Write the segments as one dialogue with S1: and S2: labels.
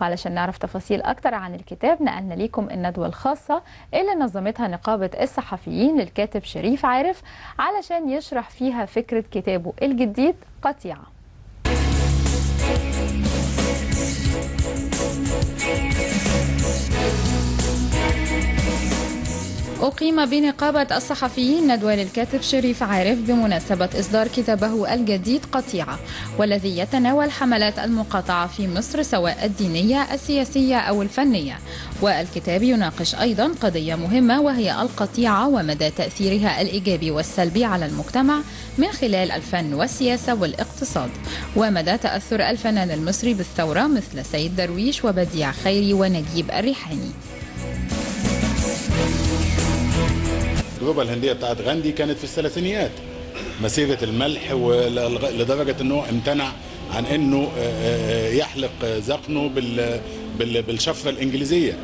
S1: وعلشان نعرف تفاصيل أكتر عن الكتاب نقلنا ليكم الندوة الخاصة اللي نظمتها نقابة الصحفيين للكاتب شريف عارف علشان يشرح فيها فكرة كتابه الجديد قطيعة. أقيم بنقابة الصحفيين ندوة للكاتب شريف عارف بمناسبة إصدار كتابه الجديد قطيعة، والذي يتناول حملات المقاطعة في مصر سواء الدينية السياسية أو الفنية. والكتاب يناقش أيضا قضية مهمة وهي القطيعة ومدى تأثيرها الإيجابي والسلبي على المجتمع من خلال الفن والسياسة والاقتصاد، ومدى تأثر الفنان المصري بالثورة مثل سيد درويش وبديع خيري ونجيب الريحاني.
S2: التجربة الهندية بتاعت غاندي كانت في الثلاثينيات، مسيرة الملح، لدرجة انه امتنع عن انه يحلق ذقنه بالشفرة الانجليزية.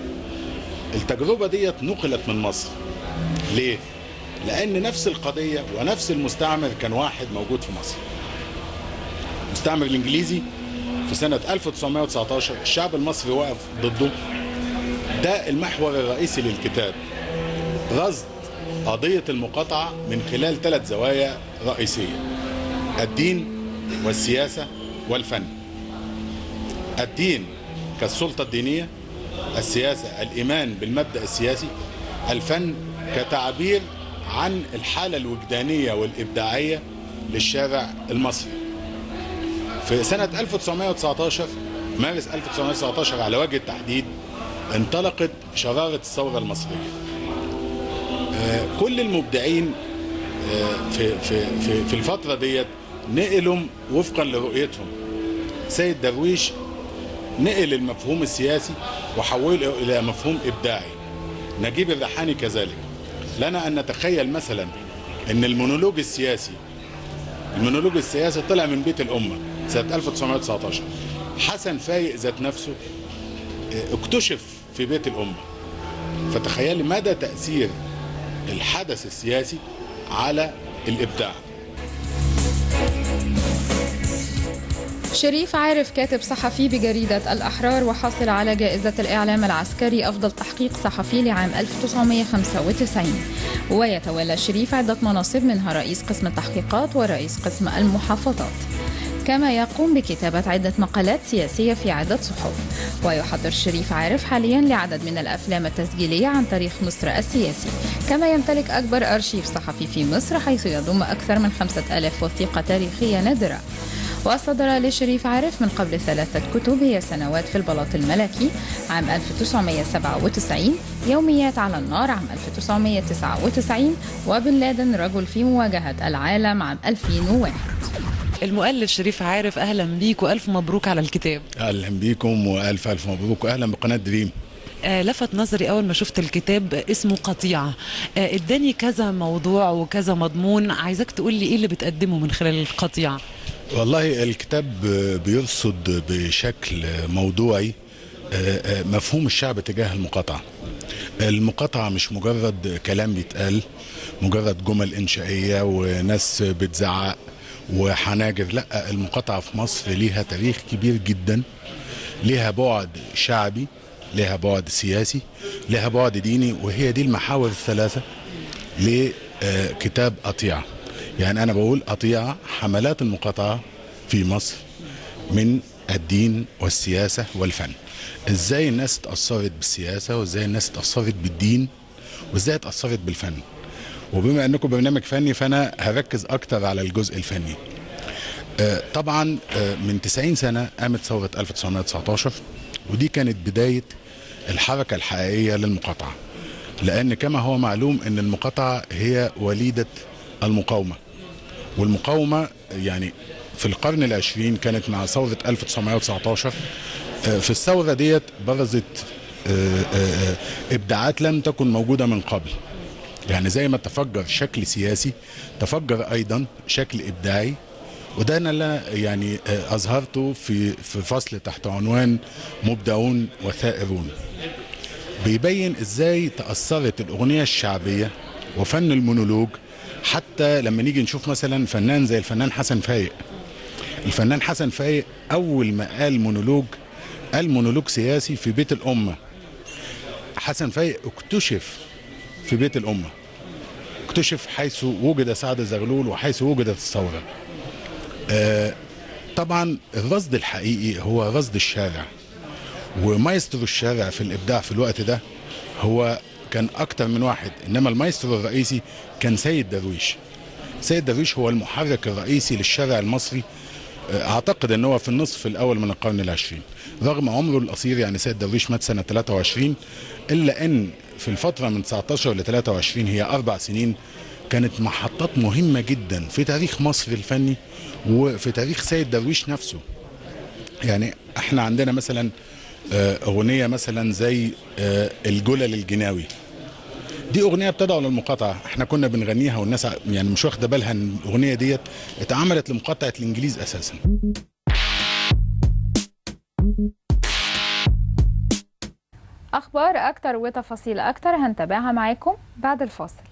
S2: التجربة ديت نقلت من مصر. ليه؟ لان نفس القضية ونفس المستعمر كان واحد موجود في مصر. المستعمر الانجليزي في سنة 1919 الشعب المصري وقف ضده. ده المحور الرئيسي للكتاب، رصد قضية المقاطعة من خلال 3 زوايا رئيسية: الدين والسياسة والفن. الدين كالسلطة الدينية، السياسة الإيمان بالمبدأ السياسي، الفن كتعبير عن الحالة الوجدانية والإبداعية للشارع المصري. في سنة 1919 مارس 1919 على وجه التحديد انطلقت شرارة الثورة المصرية. كل المبدعين في الفترة ديت نقلوا وفقا لرؤيتهم. سيد درويش نقل المفهوم السياسي وحوله إلى مفهوم إبداعي. نجيب الريحاني كذلك. لنا أن نتخيل مثلا أن المونولوج السياسي طلع من بيت الأمة سنة 1919. حسن فايق ذات نفسه اكتشف في بيت الأمة. فتخيل مدى تأثير الحدث السياسي على الإبداع.
S1: شريف عارف كاتب صحفي بجريدة الأحرار وحاصل على جائزة الإعلام العسكري أفضل تحقيق صحفي لعام 1995، ويتولى شريف عدة مناصب منها رئيس قسم التحقيقات ورئيس قسم المحافظات، كما يقوم بكتابة عدة مقالات سياسية في عدة صحف. ويحضر شريف عارف حاليا لعدد من الأفلام التسجيلية عن تاريخ مصر السياسي، كما يمتلك أكبر أرشيف صحفي في مصر حيث يضم أكثر من 5000 وثيقة تاريخية نادرة. وصدر لشريف عارف من قبل 3 كتب هي سنوات في البلاط الملكي عام 1997، يوميات على النار عام 1999، وبن لادن رجل في مواجهة العالم عام 2001.
S3: المؤلف شريف عارف، أهلا بيك وألف مبروك على الكتاب.
S2: أهلا بيكم وألف ألف مبروك وأهلا بقناة دريم.
S3: لفت نظري أول ما شفت الكتاب اسمه قطيعة، اداني كذا موضوع وكذا مضمون. عايزك تقول لي إيه اللي بتقدمه من خلال القطيعة؟
S2: والله الكتاب بيرصد بشكل موضوعي مفهوم الشعب تجاه المقاطعة. المقاطعة مش مجرد كلام بيتقال، مجرد جمل إنشائية وناس بتزعق وحناجر. لا، المقاطعة في مصر ليها تاريخ كبير جدا، ليها بعد شعبي، ليها بعد سياسي، ليها بعد ديني، وهي دي المحاور الثلاثة لكتاب قطيعة. يعني أنا بقول قطيعة حملات المقاطعة في مصر من الدين والسياسة والفن. إزاي الناس اتأثرت بالسياسة، وإزاي الناس اتأثرت بالدين، وإزاي اتأثرت بالفن. وبما أنكم برنامج فني فأنا هركز أكتر على الجزء الفني. طبعا من 90 سنة قامت ثورة 1919، ودي كانت بداية الحركة الحقيقية للمقاطعة، لأن كما هو معلوم أن المقاطعة هي وليدة المقاومة. والمقاومة يعني في القرن العشرين كانت مع ثورة 1919. في الثورة ديت برزت إبداعات لم تكن موجودة من قبل. يعني زي ما تفجر شكل سياسي تفجر أيضا شكل إبداعي، وده أنا اللي يعني أظهرته في فصل تحت عنوان مبدعون وثائرون. بيبين إزاي تأثرت الأغنية الشعبية وفن المونولوج. حتى لما نيجي نشوف مثلا فنان زي الفنان حسن فايق. الفنان حسن فايق أول ما قال مونولوج قال مونولوج سياسي في بيت الأمة. حسن فايق اكتشف في بيت الأمة، اكتشف حيث وجد سعد زغلول وحيث وجدت الثورة. طبعا الرصد الحقيقي هو رصد الشارع، ومايسترو الشارع في الإبداع في الوقت ده هو كان أكتر من واحد، إنما المايسترو الرئيسي كان سيد درويش. سيد درويش هو المحرك الرئيسي للشارع المصري. أعتقد أنه هو في النصف الأول من القرن العشرين، رغم عمره القصير، يعني سيد درويش مات سنة 23، إلا أن في الفترة من 19 ل 23 هي 4 سنين كانت محطات مهمة جدا في تاريخ مصر الفني وفي تاريخ سيد درويش نفسه. يعني احنا عندنا مثلا أغنية مثلا زي الجلل الجناوي، دي أغنية بتدعو للمقاطعة، احنا كنا بنغنيها والناس يعني مش واخدة بالها ان الأغنية ديت اتعملت لمقاطعة الإنجليز أساسا.
S1: أخبار أكتر وتفاصيل أكتر هنتابعها معاكم بعد الفاصل.